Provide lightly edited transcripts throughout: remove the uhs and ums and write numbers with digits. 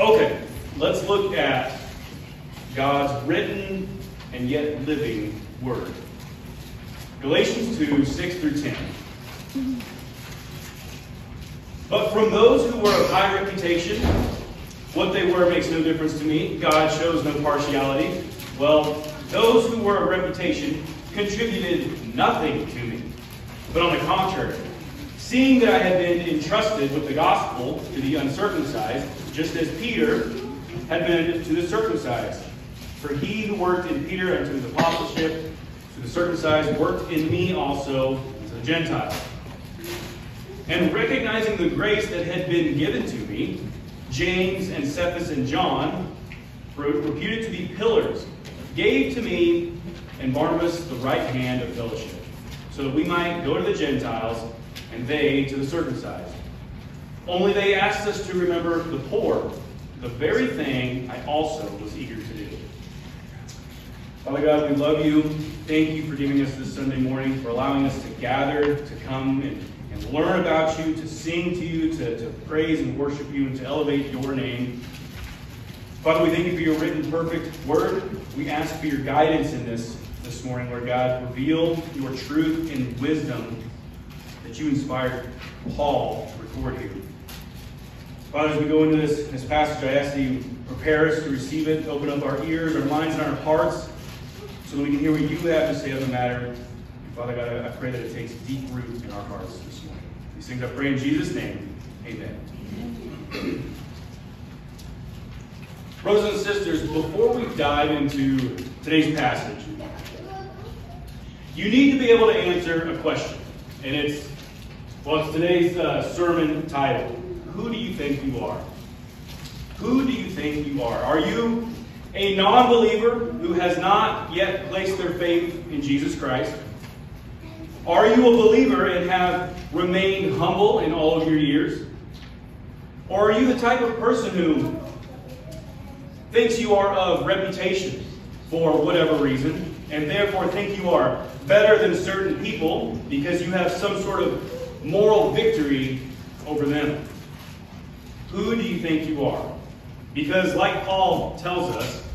Okay, let's look at God's written and yet living Word. Galatians 2, 6 through 10. But from those who were of high reputation, what they were makes no difference to me. God shows no partiality. Well, those who were of reputation contributed nothing to me. But on the contrary, seeing that I had been entrusted with the gospel to the uncircumcised, just as Peter had been to the circumcised. For he who worked in Peter unto his apostleship, to the circumcised, worked in me also to the Gentiles. And recognizing the grace that had been given to me, James and Cephas and John, reputed to be pillars, gave to me and Barnabas the right hand of fellowship, so that we might go to the Gentiles and they to the circumcised. Only they asked us to remember the poor, the very thing I also was eager to do. Father God, we love you. Thank you for giving us this Sunday morning, for allowing us to gather, to come and learn about you, to sing to you, to praise and worship you, and to elevate your name. Father, we thank you for your written perfect word. We ask for your guidance in this morning, Lord God. Reveal your truth and wisdom that you inspired Paul to record here. Father, as we go into this passage, I ask that you prepare us to receive it, open up our ears, our minds, and our hearts, so that we can hear what you have to say on the matter. And Father God, I pray that it takes deep root in our hearts this morning. These things I pray in Jesus' name. Amen. Brothers and sisters, before we dive into today's passage, you need to be able to answer a question. And it's today's sermon title. Who do you think you are? Who do you think you are? Are you a non-believer who has not yet placed their faith in Jesus Christ? Are you a believer and have remained humble in all of your years? Or are you the type of person who thinks you are of reputation for whatever reason, and therefore think you are better than certain people because you have some sort of moral victory over them? Who do you think you are? Because like Paul tells us,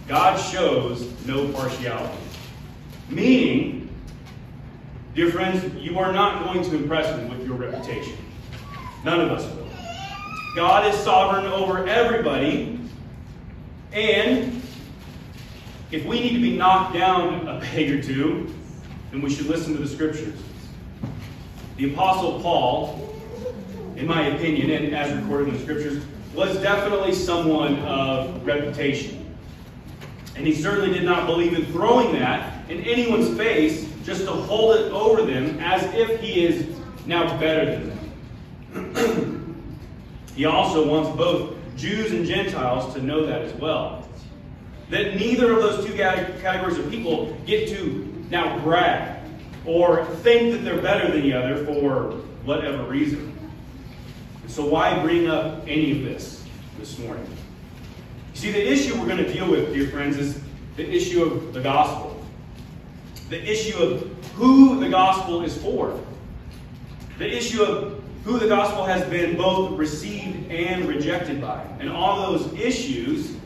God shows no partiality. Meaning, dear friends, you are not going to impress me with your reputation. None of us will. God is sovereign over everybody, and if we need to be knocked down a peg or two, then we should listen to the Scriptures. The Apostle Paul, in my opinion, and as recorded in the Scriptures, was definitely someone of reputation. And he certainly did not believe in throwing that in anyone's face just to hold it over them as if he is now better than them. He also wants both Jews and Gentiles to know that as well. That neither of those two categories of people get to now brag or think that they're better than the other for whatever reason. So why bring up any of this morning? You see, the issue we're going to deal with, dear friends, is the issue of the gospel. The issue of who the gospel is for. The issue of who the gospel has been both received and rejected by. And on those issues,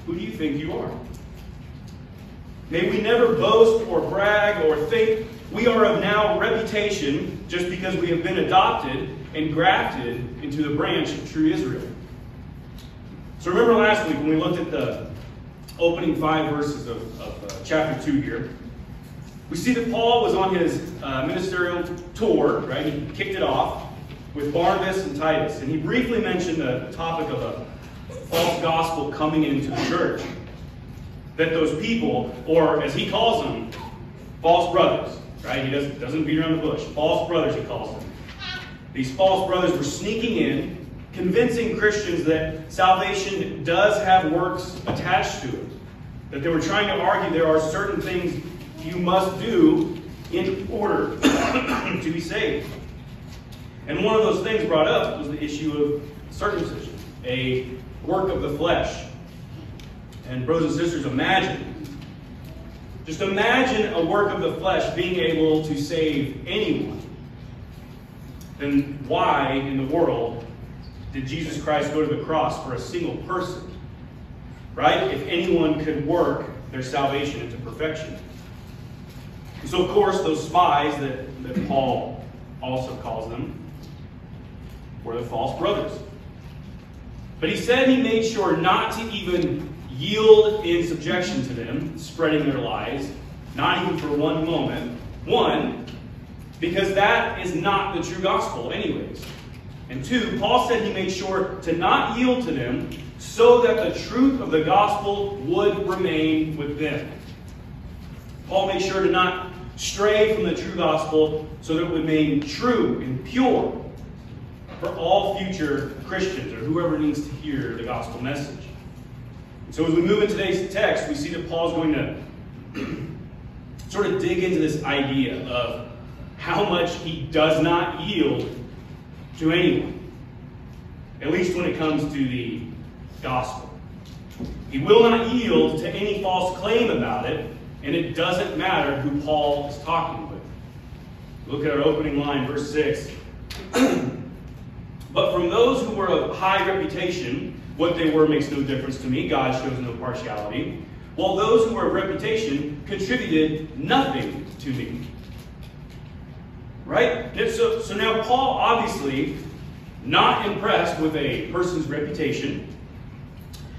who do you think you are? May we never boast or brag or think we are of now reputation just because we have been adopted and grafted into the branch of true Israel. So remember last week when we looked at the opening 5 verses of chapter 2 here, we see that Paul was on his ministerial tour, right? He kicked it off with Barnabas and Titus, and he briefly mentioned the topic of a false gospel coming into the church. That those people, or as he calls them, false brothers, right? He doesn't beat around the bush. False brothers, he calls them. These false brothers were sneaking in, convincing Christians that salvation does have works attached to it. That they were trying to argue there are certain things you must do in order to be saved. And one of those things brought up was the issue of circumcision, a work of the flesh. And brothers and sisters, just imagine a work of the flesh being able to save anyone. Then why in the world did Jesus Christ go to the cross for a single person, right? If anyone could work their salvation into perfection. And so, of course, those spies that Paul also calls them were the false brothers. But he said he made sure not to even yield in subjection to them, spreading their lies, not even for one moment. One, because that is not the true gospel anyways. And two, Paul said he made sure to not yield to them so that the truth of the gospel would remain with them. Paul made sure to not stray from the true gospel so that it would remain true and pure for all future Christians or whoever needs to hear the gospel message. So as we move in today's text, we see that Paul's going to sort of dig into this idea of how much he does not yield to anyone, at least when it comes to the gospel. He will not yield to any false claim about it, and it doesn't matter who Paul is talking with. Look at our opening line, verse 6. But from those who were of high reputation, what they were makes no difference to me. God shows no partiality. While those who were of reputation contributed nothing to me. Right? So now Paul, obviously, not impressed with a person's reputation.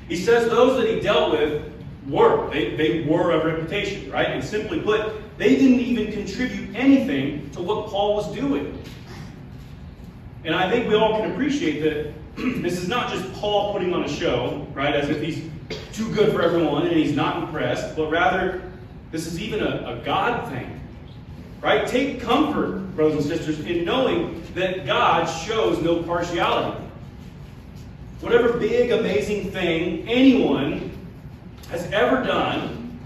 He says those that he dealt with were. They were of reputation, right? And simply put, they didn't even contribute anything to what Paul was doing. And I think we all can appreciate that this is not just Paul putting on a show, right? As if he's too good for everyone and he's not impressed, but rather this is even a God thing, right? Take comfort, brothers and sisters, in knowing that God shows no partiality. Whatever big, amazing thing anyone has ever done,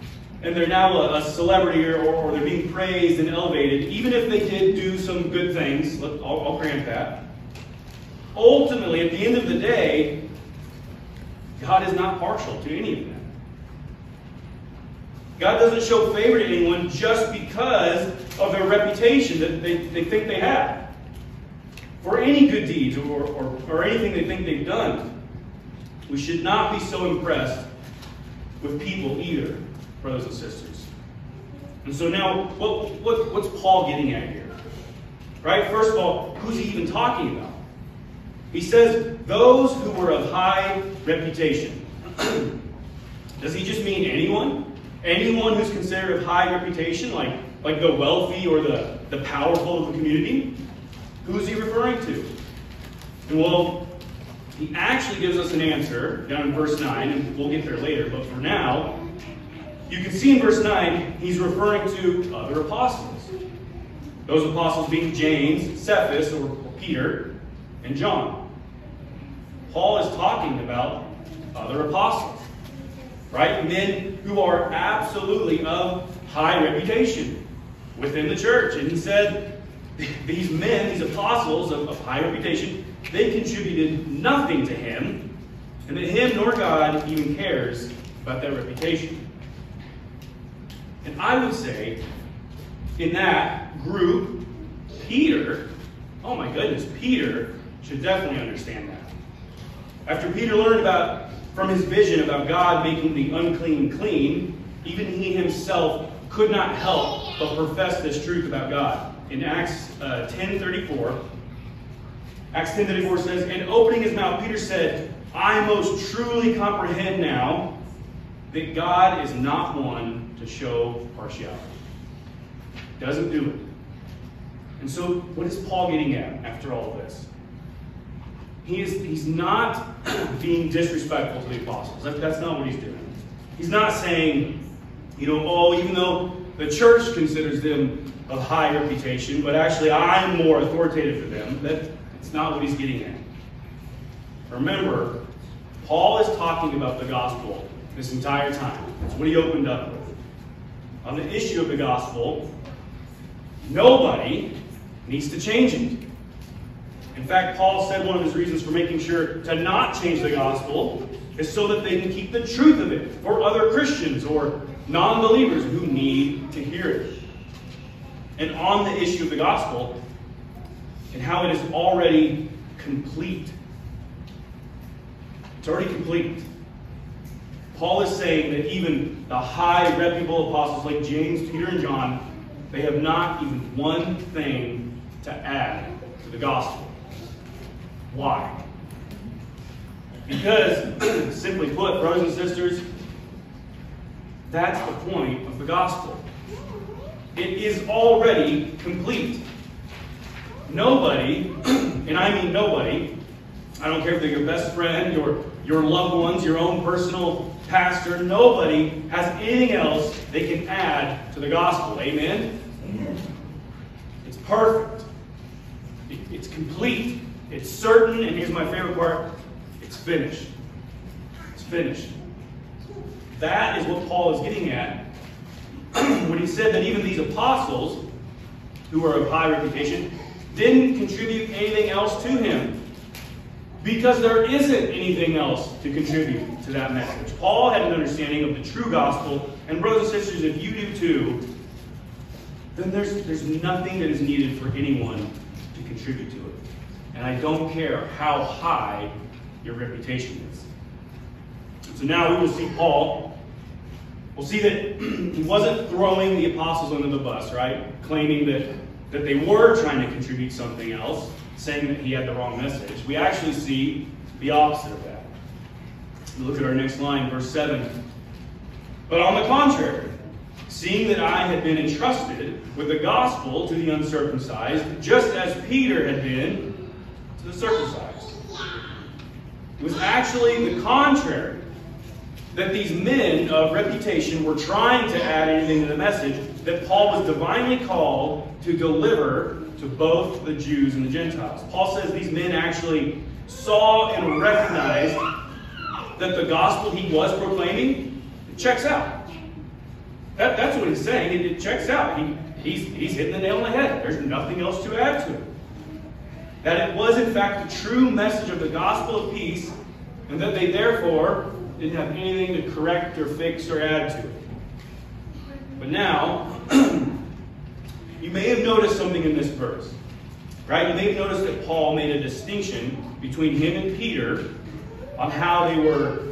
and they're now a celebrity or they're being praised and elevated, even if they did do some good things, I'll grant that. Ultimately, at the end of the day, God is not partial to any of them. God doesn't show favor to anyone just because of their reputation that they think they have, for any good deeds or anything they think they've done. We should not be so impressed with people either, brothers and sisters. And so now, what's Paul getting at here? Right? First of all, who's he even talking about? He says, those who were of high reputation. Does he just mean anyone? Anyone who's considered of high reputation, like the wealthy or the powerful of the community? Who's he referring to? And well, he actually gives us an answer down in verse 9, and we'll get there later, but for now, you can see in verse 9, he's referring to other apostles. Those apostles being James, Cephas, or Peter, and John. Paul is talking about other apostles, right? Men who are absolutely of high reputation within the church. And he said, these men, these apostles of high reputation, they contributed nothing to him, and that him nor God even cares about their reputation. And I would say, in that group, Peter, oh my goodness, Peter should definitely understand that. After Peter learned from his vision about God making the unclean clean, even he himself could not help but profess this truth about God. In Acts 10:34, Acts 10:34 says, and opening his mouth, Peter said, I most truly comprehend now that God is not one to show partiality. Doesn't do it. And so, what is Paul getting at after all of this? He's not being disrespectful to the apostles. That's not what he's doing. He's not saying, even though the church considers them of high reputation, but actually I'm more authoritative than them. That's not what he's getting at. Remember, Paul is talking about the gospel this entire time. That's what he opened up with. On the issue of the gospel, nobody needs to change it. In fact, Paul said one of his reasons for making sure to not change the gospel is so that they can keep the truth of it for other Christians or non-believers who need to hear it. And on the issue of the gospel and how it is already complete, It's already complete. Paul is saying that even the high, reputable apostles like James, Peter, and John, they have not even one thing to add to the gospel. Why? Because, simply put, brothers and sisters, that's the point of the gospel. It is already complete. Nobody, and I mean nobody, I don't care if they're your best friend, your loved ones, your own personal pastor, nobody has anything else they can add to the gospel. Amen? Amen. It's perfect. It's complete. It's certain, and here's my favorite part, it's finished. It's finished. That is what Paul is getting at when he said that even these apostles, who are of high reputation, didn't contribute anything else to him. Because there isn't anything else to contribute to that message. Paul had an understanding of the true gospel, and brothers and sisters, if you do too, then there's nothing that is needed for anyone to contribute to it. And I don't care how high your reputation is. So now we will see Paul. We'll see that he wasn't throwing the apostles under the bus, right? Claiming that they were trying to contribute something else, saying that he had the wrong message. We actually see the opposite of that. Look at our next line, verse 7. But on the contrary, seeing that I had been entrusted with the gospel to the uncircumcised, just as Peter had been to the circumcised. It was actually the contrary, that these men of reputation were trying to add anything to the message that Paul was divinely called to deliver to both the Jews and the Gentiles. Paul says these men actually saw and recognized that the gospel he was proclaiming, it checks out. That's what he's saying. It checks out. He's hitting the nail on the head. There's nothing else to add to it. That it was in fact the true message of the gospel of peace, and that they therefore didn't have anything to correct or fix or add to it. But now, you may have noticed something in this verse, right? You may have noticed that Paul made a distinction between him and Peter on how they were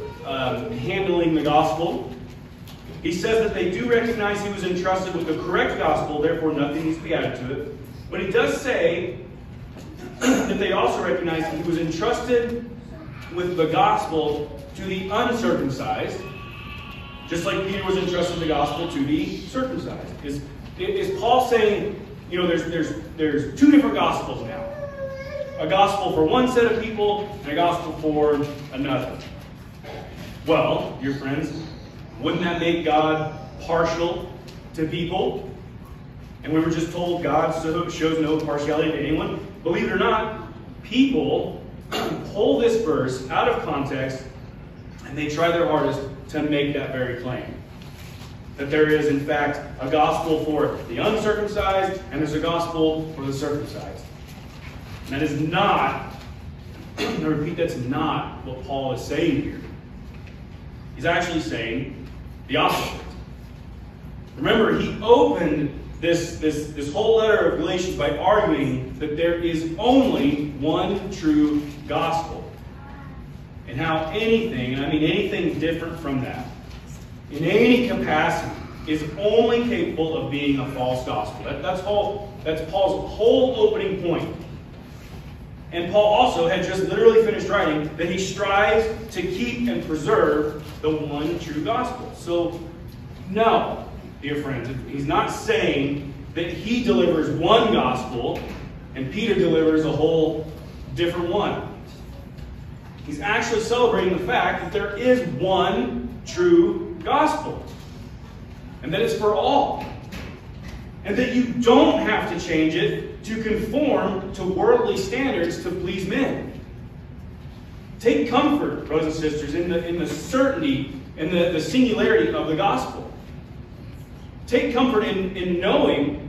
handling the gospel. He says that they do recognize he was entrusted with the correct gospel, therefore nothing needs to be added to it. But he does say that they also recognize that he was entrusted with the gospel to the uncircumcised, just like Peter was entrusted with the gospel to the circumcised. Is Paul saying, you know, there's two different gospels now? A gospel for one set of people and a gospel for another. Well, dear friends, wouldn't that make God partial to people? And we were just told God shows no partiality to anyone. Believe it or not, people pull this verse out of context and they try their hardest to make that very claim. That there is, in fact, a gospel for the uncircumcised and there's a gospel for the circumcised. And that is not, I repeat, that's not what Paul is saying here. He's actually saying the opposite. Remember, he opened this whole letter of Galatians by arguing that there is only one true gospel. And how anything, and I mean anything different from that, in any capacity, is only capable of being a false gospel. That's Paul's whole opening point. And Paul also had just literally finished writing that he strives to keep and preserve the one true gospel. So, no, dear friends, he's not saying that he delivers one gospel and Peter delivers a whole different one. He's actually celebrating the fact that there is one true gospel. And that it's for all. And that you don't have to change it to conform to worldly standards to please men. Take comfort, brothers and sisters, in the certainty and the singularity of the gospel. Take comfort in knowing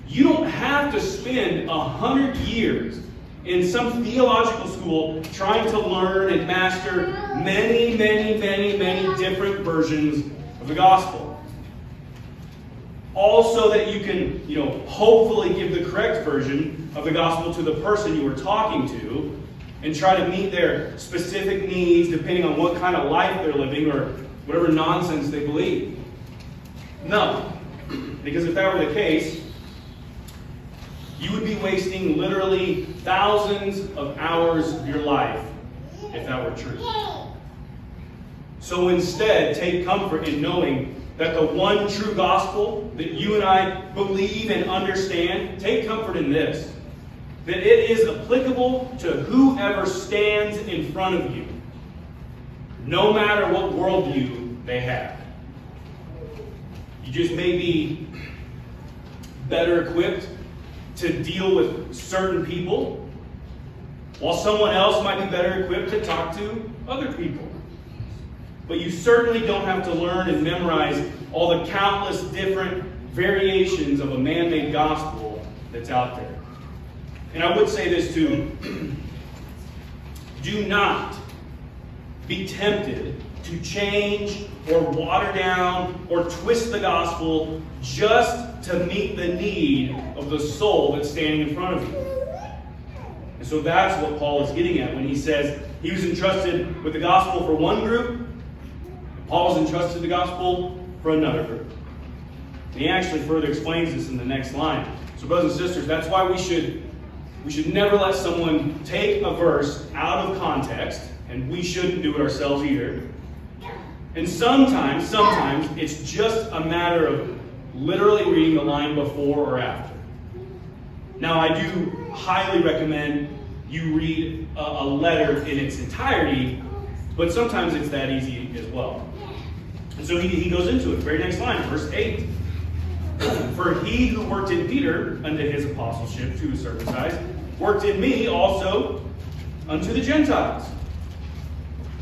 you don't have to spend 100 years in some theological school trying to learn and master many different versions of the gospel. Also that you can, hopefully give the correct version of the gospel to the person you were talking to, and try to meet their specific needs depending on what kind of life they're living or whatever nonsense they believe. No. Because if that were the case, you would be wasting literally thousands of hours of your life if that were true. So instead, take comfort in knowing that the one true gospel that you and I believe and understand, take comfort in this, that it is applicable to whoever stands in front of you, no matter what worldview they have. You just may be better equipped to deal with certain people, while someone else might be better equipped to talk to other people. But you certainly don't have to learn and memorize all the countless different variations of a man-made gospel that's out there. And I would say this too. Do not be tempted to change or water down or twist the gospel just to meet the need of the soul that's standing in front of you. And so that's what Paul is getting at when he says he was entrusted with the gospel for one group, Paul was entrusted with the gospel for another group. And he actually further explains this in the next line. So brothers and sisters, that's why we should never let someone take a verse out of context, and we shouldn't do it ourselves either. And sometimes it's just a matter of literally reading the line before or after. Now, I do highly recommend you read a letter in its entirety, but sometimes it's that easy as well. And so he goes into it. Very next line, verse 8. For he who worked in Peter unto his apostleship to his circumcised, worked in me also unto the Gentiles.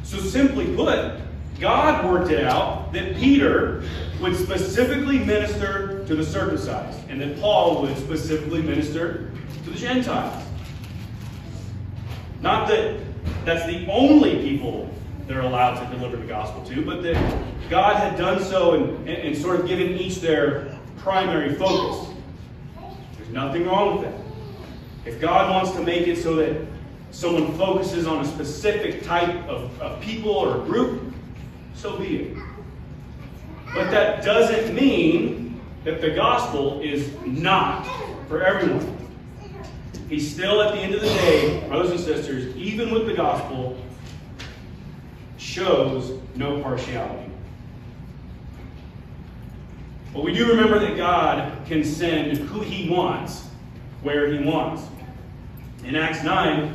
So simply put, God worked it out that Peter would specifically minister to the circumcised, and that Paul would specifically minister to the Gentiles. Not that that's the only people they're allowed to deliver the gospel to, but that God had done so and sort of given each their primary focus. There's nothing wrong with that. If God wants to make it so that someone focuses on a specific type of people or group, so be it. But that doesn't mean that the gospel is not for everyone. He's still, at the end of the day, brothers and sisters, even with the gospel, shows no partiality. But we do remember that God can send who he wants, where he wants. In Acts 9,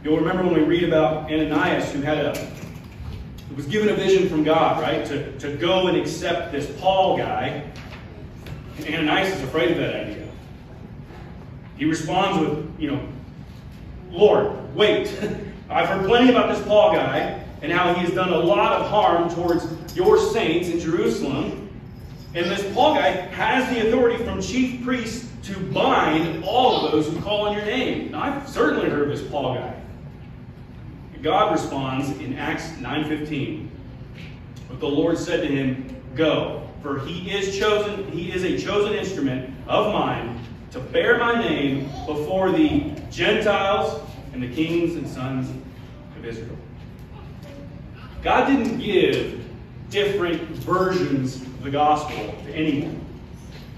you'll remember when we read about Ananias, who was given a vision from God, right? To go and accept this Paul guy. And Ananias is afraid of that idea. He responds with, Lord, wait. I've heard plenty about this Paul guy and how he has done a lot of harm towards your saints in Jerusalem. And this Paul guy has the authority from chief priests to bind all of those who call on your name. Now, I've certainly heard of this Paul guy. God responds in Acts 9:15. But the Lord said to him, go, for he is a chosen instrument of mine to bear my name before the Gentiles and the kings and sons of Israel. God didn't give different versions of the gospel to anyone.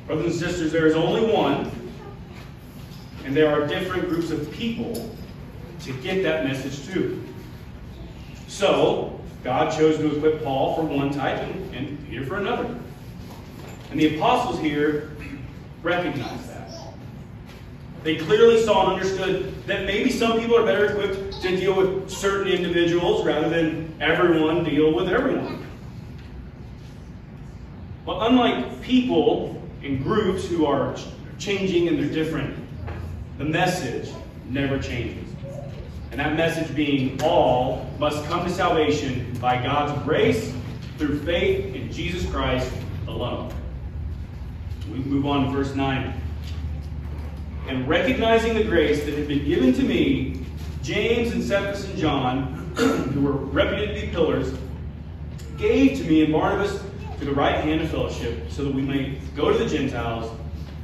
Brothers and sisters, there is only one, and there are different groups of people to get that message to. So, God chose to equip Paul for one type and Peter for another. And the apostles here recognize that. They clearly saw and understood that maybe some people are better equipped to deal with certain individuals rather than everyone deal with everyone. But unlike people in groups who are changing and they're different, the message never changes. And that message being all must come to salvation by God's grace through faith in Jesus Christ alone. We move on to verse 9. And recognizing the grace that had been given to me, James and Cephas and John, who were reputed to be pillars, gave to me and Barnabas to the right hand of fellowship, so that we may go to the Gentiles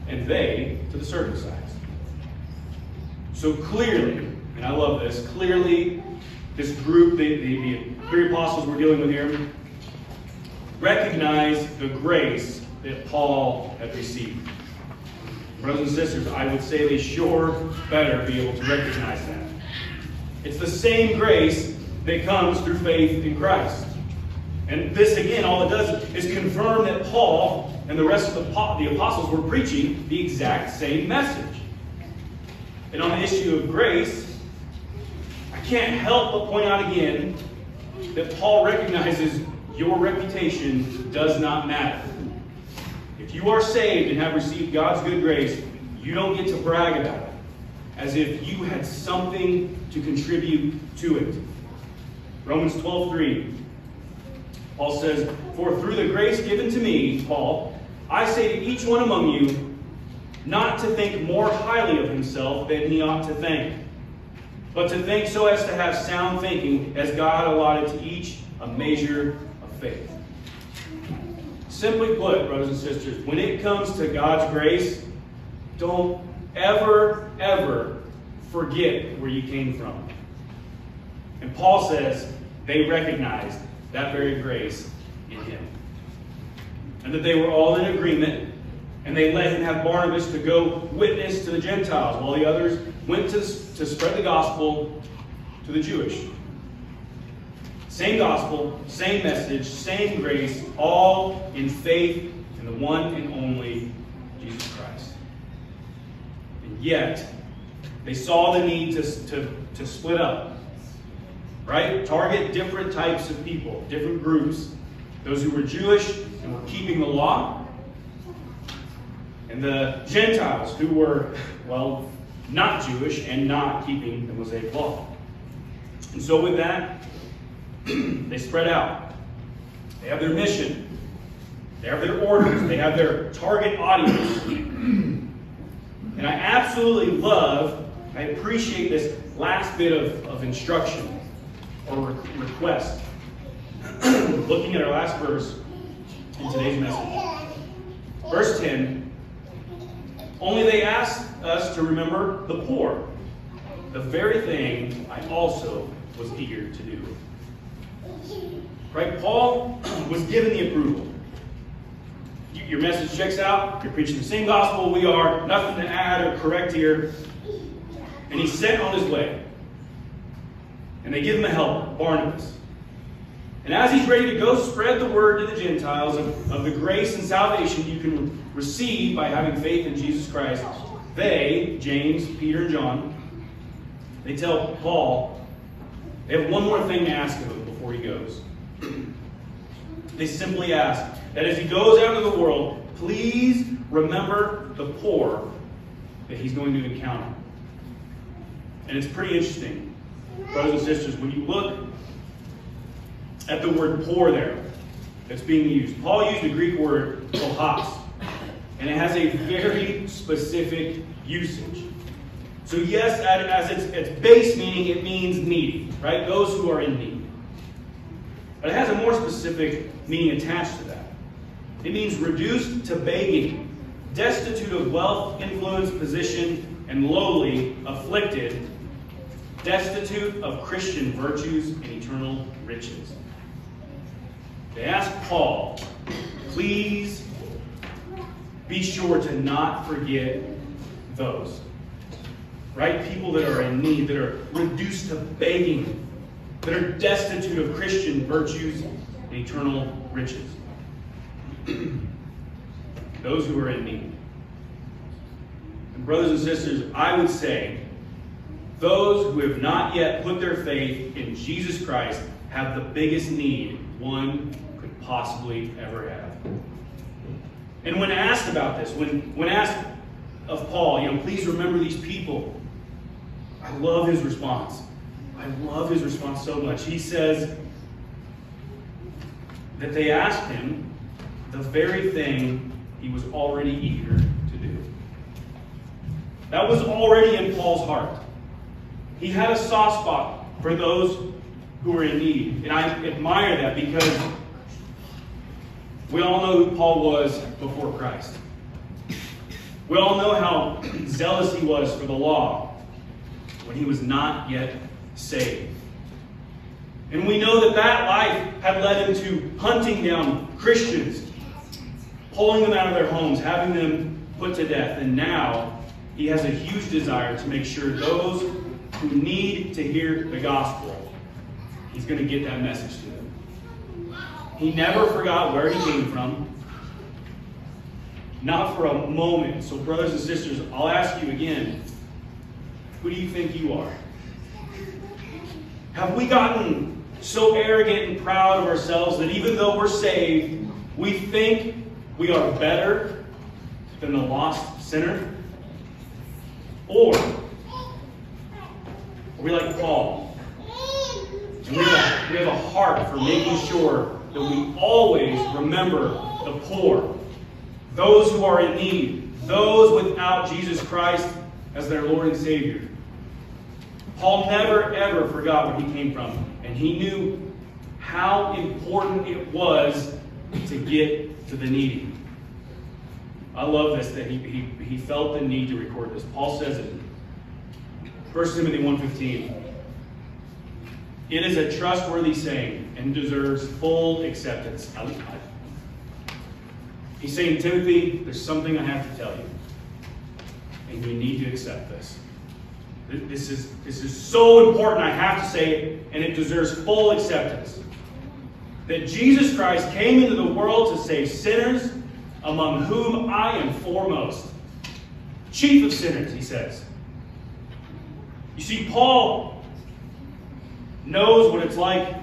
and they to the circumcised. So clearly, and I love this, clearly this group, the three apostles we're dealing with here, recognize the grace that Paul had received. Brothers and sisters, I would say they sure better be able to recognize that. It's the same grace that comes through faith in Christ. And this, again, all it does is confirm that Paul and the rest of the apostles were preaching the exact same message. And on the issue of grace, I can't help but point out again that Paul recognizes your reputation does not matter. If you are saved and have received God's good grace, you don't get to brag about it as if you had something to contribute to it. Romans 12:3, Paul says, "For through the grace given to me," Paul, "I say to each one among you, not to think more highly of himself than he ought to think, but to think so as to have sound thinking, as God allotted to each a measure of faith." Simply put, brothers and sisters, when it comes to God's grace, don't ever, ever forget where you came from. And Paul says they recognized that very grace in him. And that they were all in agreement, and they let him have Barnabas to go witness to the Gentiles, while the others went to spread the gospel to the Jewish. Same gospel, same message, same grace, all in faith in the one and only Jesus Christ. And yet, they saw the need to split up. Right? Target different types of people, different groups. Those who were Jewish and were keeping the law, and the Gentiles who were, well, not Jewish and not keeping the Mosaic law. And so with that, they spread out. They have their mission. They have their orders. They have their target audience. And I absolutely love, I appreciate this last bit of instruction or request. Looking at our last verse in today's message. Verse 10, "Only they asked us to remember the poor, the very thing I also was eager to do." Right? Paul was given the approval. Your message checks out. You're preaching the same gospel we are. Nothing to add or correct here. And he's sent on his way. And they give him a helper, Barnabas. And as he's ready to go spread the word to the Gentiles of the grace and salvation you can receive by having faith in Jesus Christ, they, James, Peter, and John, they tell Paul they have one more thing to ask of him before he goes. They simply ask that as he goes out into the world, please remember the poor that he's going to encounter. And it's pretty interesting, brothers and sisters, when you look at the word poor there that's being used. Paul used the Greek word kohos, and it has a very specific usage. So yes, as its base meaning, it means needy, right? Those who are in need. But it has a more specific meaning attached to that. It means reduced to begging, destitute of wealth, influence, position, and lowly, afflicted, destitute of Christian virtues and eternal riches. They ask Paul, please be sure to not forget those. Right? People that are in need, that are reduced to begging, that are destitute of Christian virtues and eternal riches. Those who are in need. And brothers and sisters, I would say, those who have not yet put their faith in Jesus Christ have the biggest need one could possibly ever have. And when asked about this, when asked of Paul, please remember these people, I love his response. I love his response so much. He says that they asked him the very thing he was already eager to do. That was already in Paul's heart. He had a soft spot for those who were in need. And I admire that because we all know who Paul was before Christ. We all know how zealous he was for the law. when he was not yet saved. And we know that that life had led him to hunting down Christians, pulling them out of their homes, having them put to death. And now he has a huge desire to make sure those who need to hear the gospel, he's going to get that message to them. He never forgot where he came from. Not for a moment. So brothers and sisters, I'll ask you again, who do you think you are? Have we gotten so arrogant and proud of ourselves that even though we're saved, we think we are better than the lost sinner? Or are we like Paul? And we have a heart for making sure that we always remember the poor, those who are in need, those without Jesus Christ as their Lord and Savior. Paul never ever forgot where he came from, and he knew how important it was to get to the needy. I love this, that he felt the need to record this. Paul says it in 1 Timothy 1:15. It is a trustworthy saying and deserves full acceptance. He's saying, Timothy, there's something I have to tell you. And you need to accept this. This is so important, I have to say it, and it deserves full acceptance. That Jesus Christ came into the world to save sinners, among whom I am foremost. Chief of sinners, he says. You see, Paul knows what it's like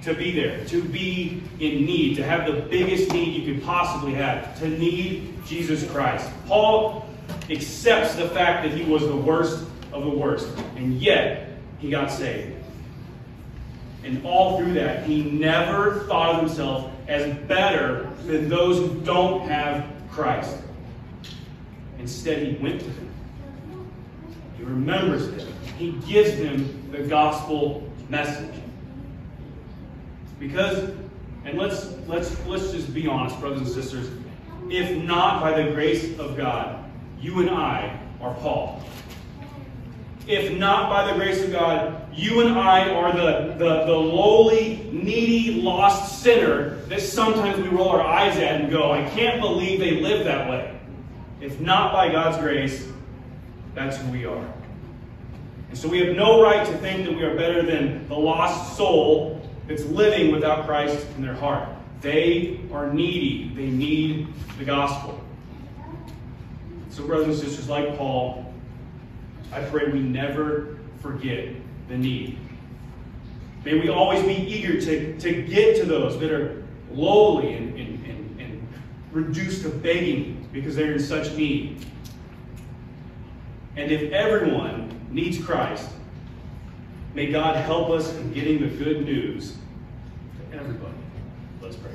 to be there, to be in need, to have the biggest need you could possibly have, to need Jesus Christ. Paul accepts the fact that he was the worst of the worst, and yet he got saved. And all through that, he never thought of himself as better than those who don't have Christ. Instead, he went to them. He remembers them. He gives them the gospel message. Because, and let's just be honest, brothers and sisters, if not by the grace of God, you and I are Paul. If not by the grace of God, you and I are the lowly, needy, lost sinner that sometimes we roll our eyes at and go, I can't believe they live that way. If not by God's grace, that's who we are. And so we have no right to think that we are better than the lost soul that's living without Christ in their heart. They are needy. They need the gospel. So brothers and sisters, like Paul, I pray we never forget the need. May we always be eager to get to those that are lowly and reduced to begging because they're in such need. And if everyone needs Christ, may God help us in getting the good news to everybody. Let's pray.